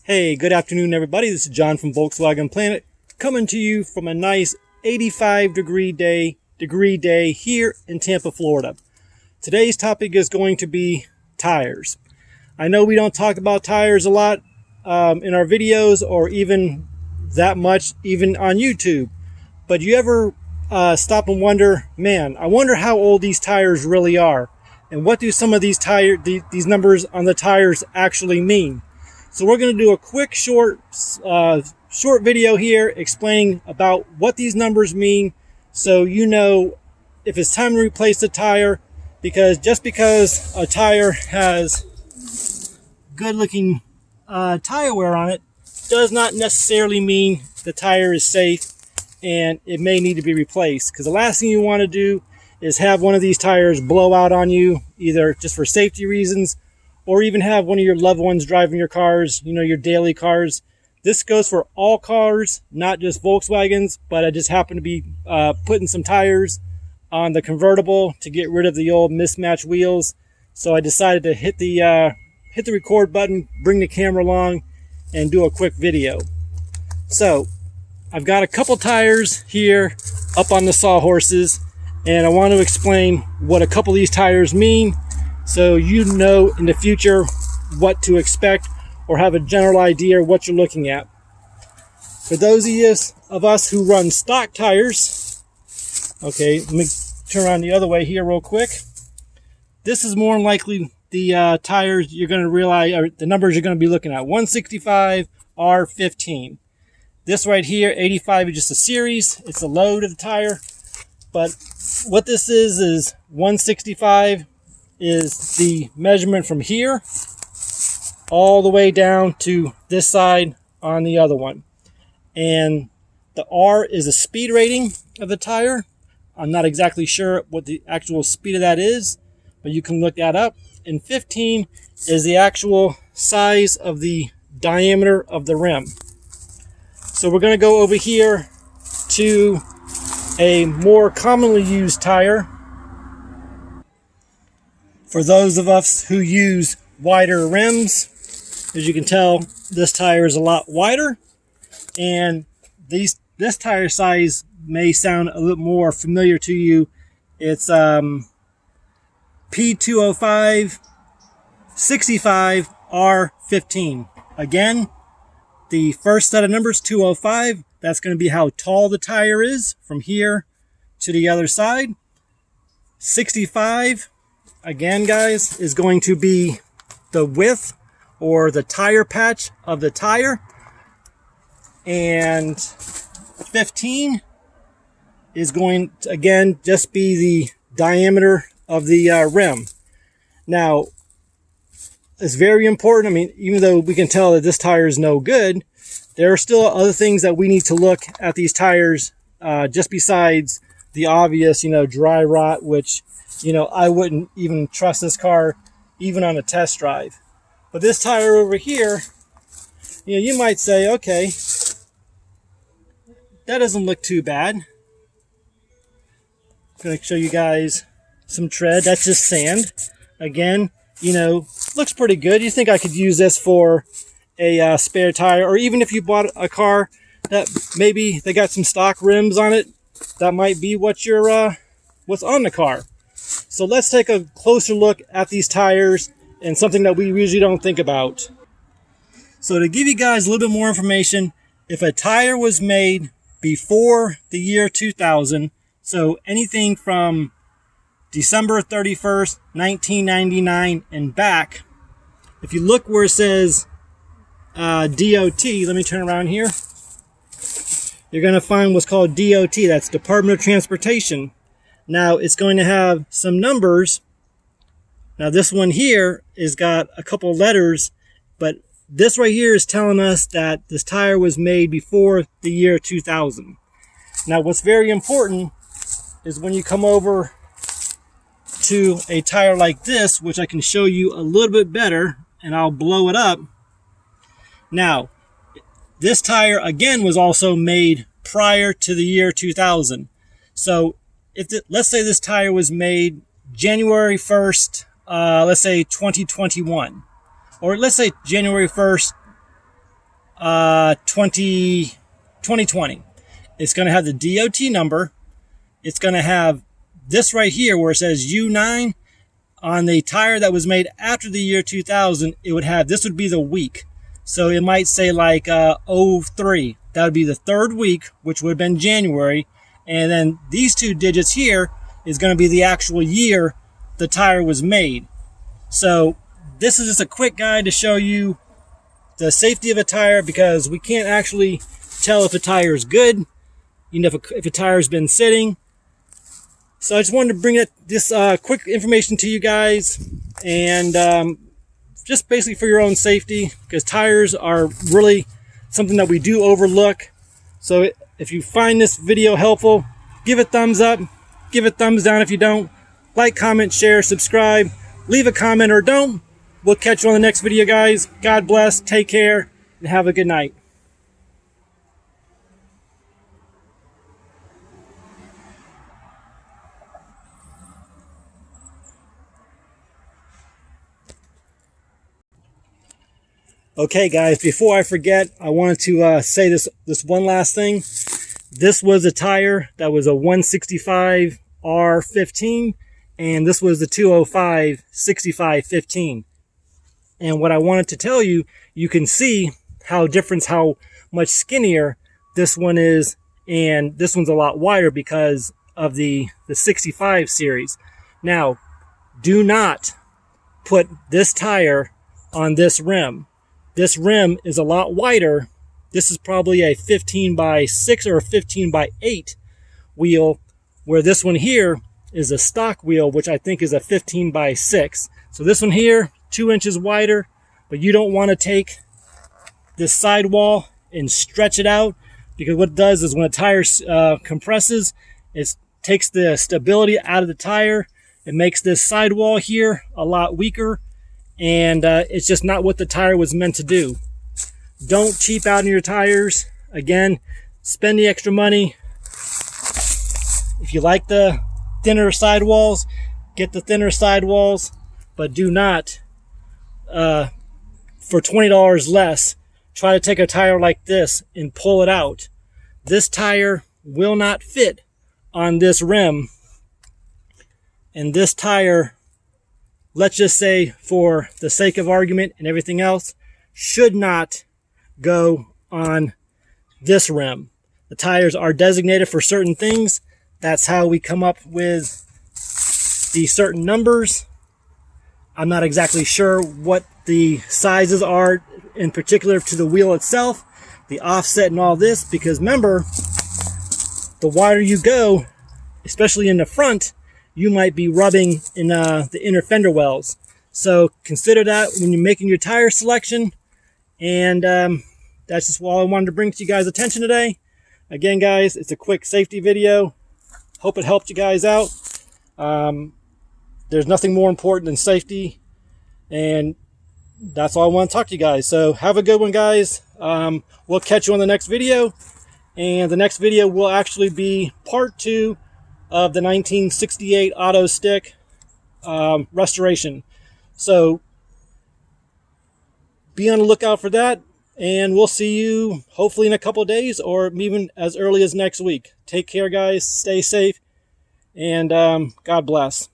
Hey, good afternoon, everybody. This is John from Volkswagen Planet, coming to you from a nice 85-degree day here in Tampa, Florida. Today's topic is going to be tires. I know we don't talk about tires a lot in our videos, or even that much, even on YouTube. But you ever stop and wonder, man, I wonder how old these tires really are, and what do some of these numbers on the tires actually mean? So we're going to do a quick short video here explaining about what these numbers mean, so you know if it's time to replace the tire. Because just because a tire has good looking tire wear on it does not necessarily mean the tire is safe and it may need to be replaced. Because the last thing you want to do is have one of these tires blow out on you, either just for safety reasons, or even have one of your loved ones driving your cars, you know, your daily cars. This goes for all cars, not just Volkswagens, but I just happen to be putting some tires on the convertible to get rid of the old mismatched wheels. So I decided to hit the record button, bring the camera along, and do a quick video. So I've got a couple tires here up on the sawhorses, and I want to explain what a couple of these tires mean, so you know in the future what to expect, or have a general idea of what you're looking at. For those of us who run stock tires, okay, let me turn around the other way here real quick. This is more than likely the tires you're going to realize, or the numbers you're going to be looking at. 165 R15. This right here, 85, is just a series. It's a load of the tire. But what this is 165 is the measurement from here all the way down to this side on the other one. And the R is a speed rating of the tire. I'm not exactly sure what the actual speed of that is, but you can look that up. And 15 is the actual size of the diameter of the rim. So we're going to go over here to a more commonly used tire. For those of us who use wider rims, as you can tell, this tire is a lot wider, and this tire size may sound a little more familiar to you. It's P205 65 R15. Again, the first set of numbers, 205, that's going to be how tall the tire is from here to the other side. 65, again, guys, is going to be the width or the tire patch of the tire. And 15 is going to, again, just be the diameter of the rim. Now, it's very important. I mean, even though we can tell that this tire is no good, there are still other things that we need to look at these tires, just besides the obvious, dry rot, which, I wouldn't even trust this car even on a test drive. But this tire over here, you might say, okay, that doesn't look too bad. I'm going to show you guys some tread. That's just sand. Again, looks pretty good. You think I could use this for a spare tire, or even if you bought a car that maybe they got some stock rims on it, that might be what's on the car. So let's take a closer look at these tires, and something that we usually don't think about. So to give you guys a little bit more information, if a tire was made before the year 2000, so anything from December 31st, 1999 and back, if you look where it says DOT, let me turn around here, you're going to find what's called DOT, that's Department of Transportation. Now it's going to have some numbers. Now this one here has got a couple letters, but this right here is telling us that this tire was made before the year 2000. Now what's very important is when you come over to a tire like this, which I can show you a little bit better, and I'll blow it up. Now, this tire again was also made prior to the year 2000. So let's say this tire was made January 1st, let's say 2021, or let's say January 1st, 2020. It's going to have the DOT number. It's going to have this right here where it says U9. On the tire that was made after the year 2000, it would have, this would be the week. So it might say like 03. That would be the third week, which would have been January. And then these two digits here is going to be the actual year the tire was made. So this is just a quick guide to show you the safety of a tire, because we can't actually tell if a tire is good, if a tire's been sitting. So I just wanted to bring this quick information to you guys, and just basically for your own safety, because tires are really something that we do overlook. So if you find this video helpful, give it a thumbs up, give it a thumbs down if you don't. Like, comment, share, subscribe, leave a comment or don't. We'll catch you on the next video, guys. God bless, take care, and have a good night. Okay, guys, before I forget, I wanted to say this one last thing. This was a tire that was a 165 R15, and this was the 205 6515. And what I wanted to tell you, you can see how much skinnier this one is, and this one's a lot wider because of the 65 series. Now, do not put this tire on this rim. This rim is a lot wider. This is probably a 15x6 or a 15x8 wheel, where this one here is a stock wheel, which I think is a 15x6. So this one here, 2 inches wider, but you don't want to take this sidewall and stretch it out, because what it does is when a tire compresses, it takes the stability out of the tire. It makes this sidewall here a lot weaker, and it's just not what the tire was meant to do. Don't cheap out on your tires. Again, spend the extra money. If you like the thinner sidewalls, get the thinner sidewalls, but do not, for $20 less, try to take a tire like this and pull it out. This tire will not fit on this rim, and this tire, let's just say for the sake of argument and everything else, should not go on this rim. The tires are designated for certain things. That's how we come up with these certain numbers. I'm not exactly sure what the sizes are in particular to the wheel itself, the offset and all this, because remember, the wider you go, especially in the front, you might be rubbing in the inner fender wells. So consider that when you're making your tire selection. And that's just all I wanted to bring to you guys' attention today. Again, guys, it's a quick safety video. Hope it helped you guys out. There's nothing more important than safety, and that's all I want to talk to you guys. So have a good one, guys. We'll catch you on the next video, and the next video will actually be part 2 of the 1968 auto stick restoration. So be on the lookout for that, and we'll see you hopefully in a couple of days, or even as early as next week. Take care, guys. Stay safe, and God bless.